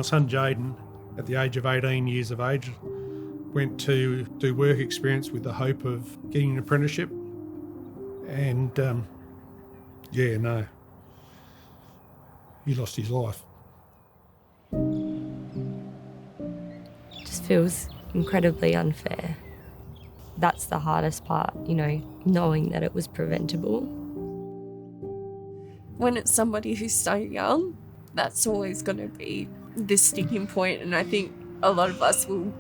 My son Jaden, at the age of 18 years of age, went to do work experience with the hope of getting an apprenticeship. And, he lost his life. It just feels incredibly unfair. That's the hardest part, knowing that it was preventable. When it's somebody who's so young, that's always going to be the sticking point, and I think a lot of us will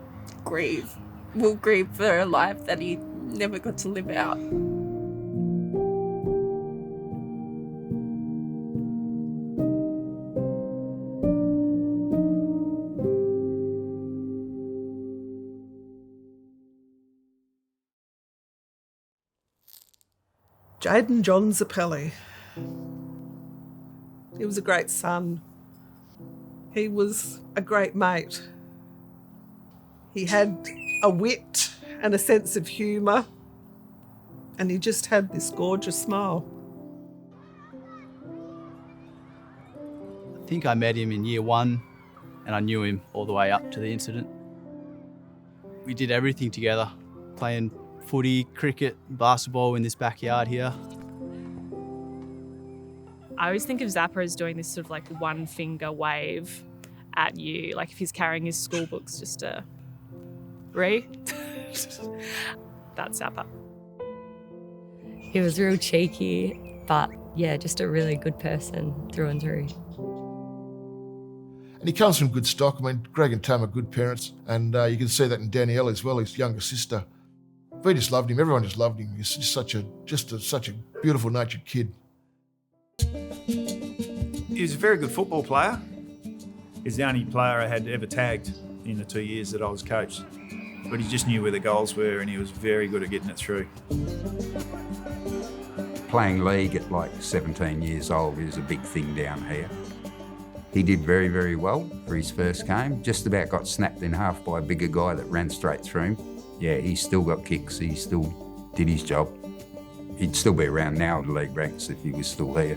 grieve. We'll grieve for a life that he never got to live out. Jaden John Zappelli. He was a great son. He was a great mate. He had a wit and a sense of humour, and he just had this gorgeous smile. I think I met him in year 1 and I knew him all the way up to the incident. We did everything together, playing footy, cricket, basketball in this backyard here. I always think of Zappa as doing this sort of like one finger wave at you, like if he's carrying his school books, just a That's Zappa. He was real cheeky, but just a really good person through and through. And he comes from good stock. I mean, Greg and Tam are good parents, and you can see that in Danielle as well, his younger sister. We just loved him. Everyone just loved him. He's just such a beautiful natured kid. He was a very good football player. He's the only player I had ever tagged in the 2 years that I was coached. But he just knew where the goals were, and he was very good at getting it through. Playing league at like 17 years old is a big thing down here. He did very, very well for his first game. Just about got snapped in half by a bigger guy that ran straight through him. Yeah, he still got kicks. He still did his job. He'd still be around now in the league ranks if he was still here.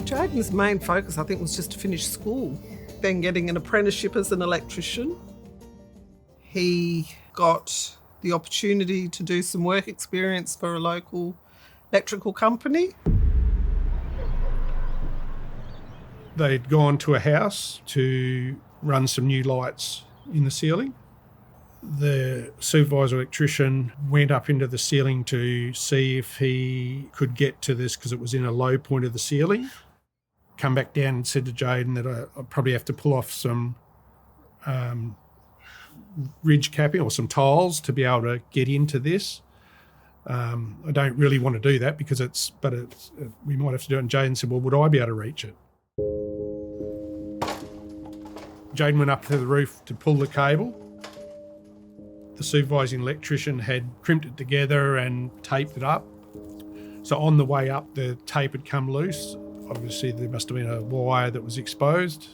Jaden's main focus, I think, was just to finish school, then getting an apprenticeship as an electrician. He got the opportunity to do some work experience for a local electrical company. They'd gone to a house to run some new lights in the ceiling. The supervisor electrician went up into the ceiling to see if he could get to this because it was in a low point of the ceiling. Come back down and said to Jaden that I probably have to pull off some ridge capping or some tiles to be able to get into this. I don't really want to do that because we might have to do it. And Jaden said, well, would I be able to reach it? Jaden went up to the roof to pull the cable. The supervising electrician had crimped it together and taped it up. So on the way up, the tape had come loose. Obviously, there must have been a wire that was exposed.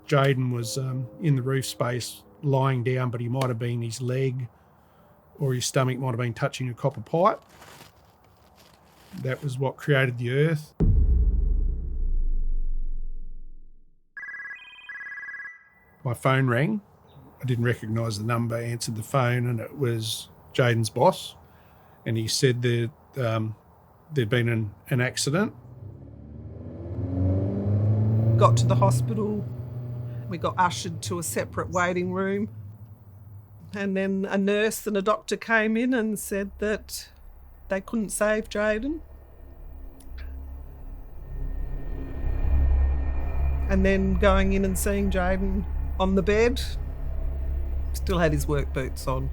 Jaden was in the roof space lying down, but he might have been his leg or his stomach might have been touching a copper pipe. That was what created the earth. My phone rang. I didn't recognise the number, answered the phone, and it was Jaden's boss. And he said that there'd been an accident. Got to the hospital. We got ushered to a separate waiting room. And then a nurse and a doctor came in and said that they couldn't save Jaden. And then going in and seeing Jaden on the bed, still had his work boots on.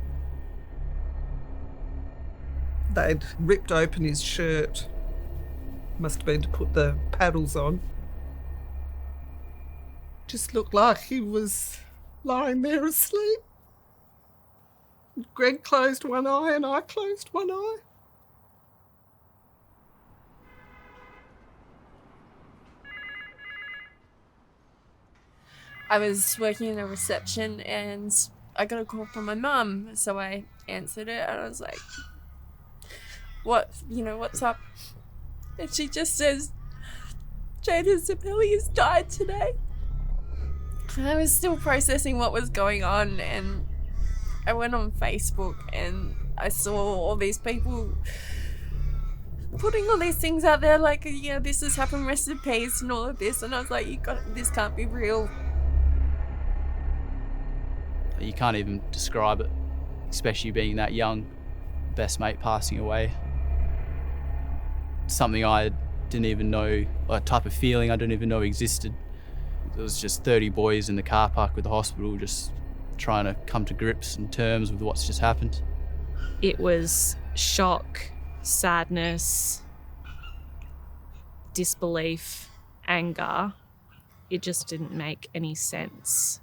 They'd ripped open his shirt. Must have been to put the paddles on. Just looked like he was lying there asleep. Greg closed one eye and I closed one eye. I was working in a reception and I got a call from my mum, so I answered it and I was like, what's up? And she just says, Jaden Zappelli has died today. I was still processing what was going on, and I went on Facebook and I saw all these people putting all these things out there like, yeah, this has happened, rest in peace and all of this, and I was like, this can't be real. You can't even describe it, especially being that young, best mate passing away. Something I didn't even know, a type of feeling I didn't even know existed. There was just 30 boys in the car park with the hospital just trying to come to grips and terms with what's just happened. It was shock, sadness, disbelief, anger. It just didn't make any sense.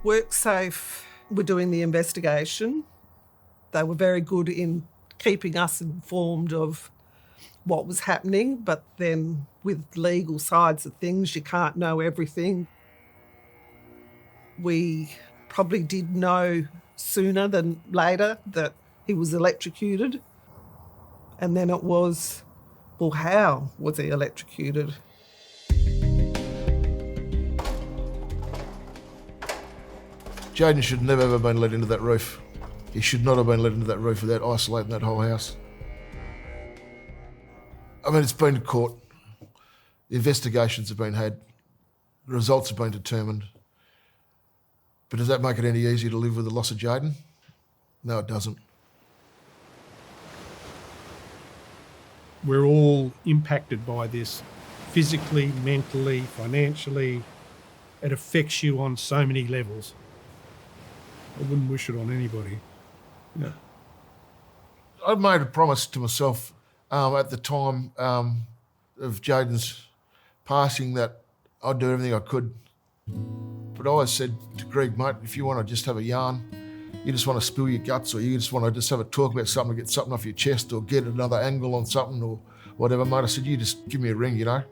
WorkSafe were doing the investigation. They were very good in keeping us informed of what was happening, but then with legal sides of things, you can't know everything. We probably did know sooner than later that he was electrocuted. And then it was, well, how was he electrocuted? Jaden should never have been let into that roof. He should not have been let into that roof without isolating that whole house. I mean, it's been to court. The investigations have been had. The results have been determined. But does that make it any easier to live with the loss of Jaden? No, it doesn't. We're all impacted by this physically, mentally, financially. It affects you on so many levels. I wouldn't wish it on anybody. No. I made a promise to myself at the time of Jaden's passing that I'd do everything I could. But I always said to Greg, mate, if you want to just have a yarn, you just want to spill your guts, or you just want to just have a talk about something, get something off your chest, or get another angle on something, or whatever, mate, I said, you just give me a ring, you know.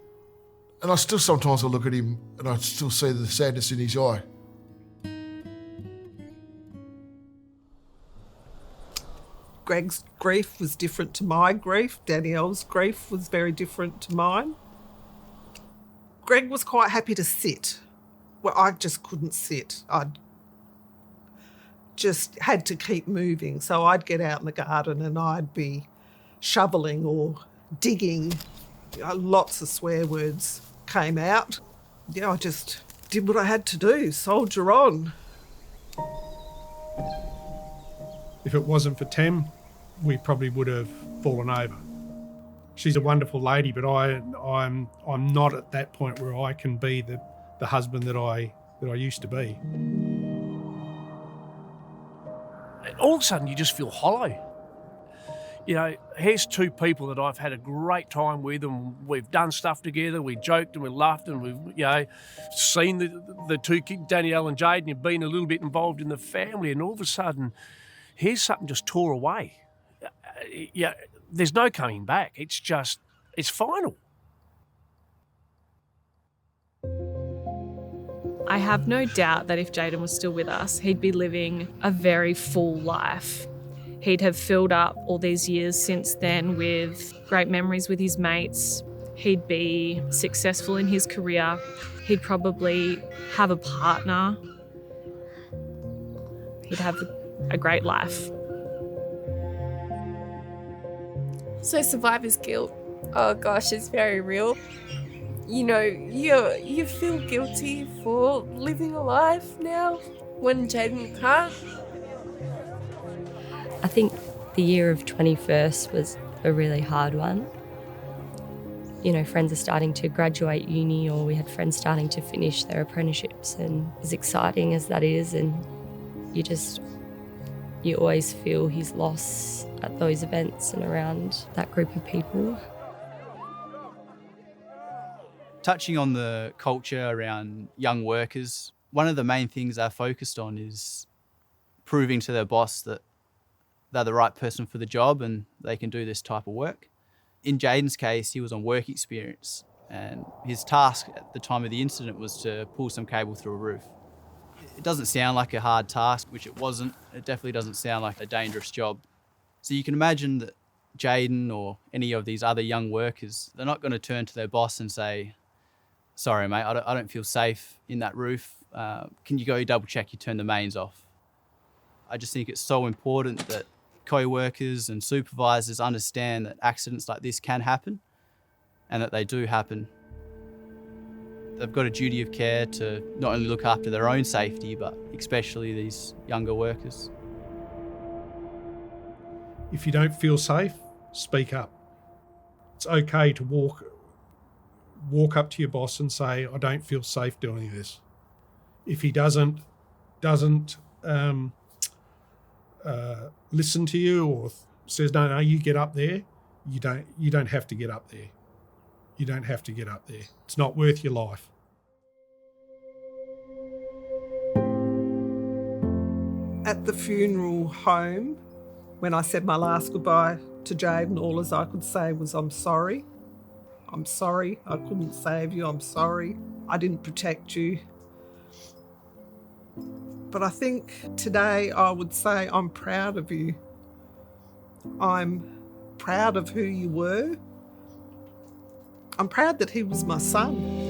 And I still sometimes I look at him and I still see the sadness in his eye. Greg's grief was different to my grief. Danielle's grief was very different to mine. Greg was quite happy to sit. Well, I just couldn't sit. I just had to keep moving. So I'd get out in the garden and I'd be shoveling or digging. Lots of swear words came out. Yeah, I just did what I had to do, soldier on. If it wasn't for Tem, we probably would have fallen over. She's a wonderful lady, but I'm not at that point where I can be the husband that I used to be. All of a sudden, you just feel hollow. You know, here's two people that I've had a great time with, and we've done stuff together. We joked and we laughed, and we've, you know, seen the two kids, Danielle and Jaden, have been a little bit involved in the family, and all of a sudden, here's something just tore away. Yeah, there's no coming back. It's final. I have no doubt that if Jaden was still with us, he'd be living a very full life. He'd have filled up all these years since then with great memories with his mates. He'd be successful in his career. He'd probably have a partner. He'd have a great life. So survivor's guilt, oh gosh, it's very real. You know, you feel guilty for living a life now when Jaden can't. I think the year of 21st was a really hard one. You know, friends are starting to graduate uni, or we had friends starting to finish their apprenticeships, and as exciting as that is, and you always feel his loss at those events and around that group of people. Touching on the culture around young workers, one of the main things they're focused on is proving to their boss that they're the right person for the job and they can do this type of work. In Jaden's case, he was on work experience, and his task at the time of the incident was to pull some cable through a roof. It doesn't sound like a hard task, which it wasn't. It definitely doesn't sound like a dangerous job. So you can imagine that Jaden or any of these other young workers, they're not going to turn to their boss and say, sorry, mate, I don't feel safe in that roof. Can you go double check you turn the mains off? I just think it's so important that co-workers and supervisors understand that accidents like this can happen and that they do happen. They've got a duty of care to not only look after their own safety, but especially these younger workers. If you don't feel safe, speak up. It's okay to walk up to your boss and say, I don't feel safe doing this. If he doesn't listen to you or says, no, you get up there, you don't have to get up there. You don't have to get up there. It's not worth your life. At the funeral home, when I said my last goodbye to Jaden, all as I could say was, I'm sorry. I'm sorry. I couldn't save you. I'm sorry. I didn't protect you. But I think today I would say I'm proud of you. I'm proud of who you were. I'm proud that he was my son.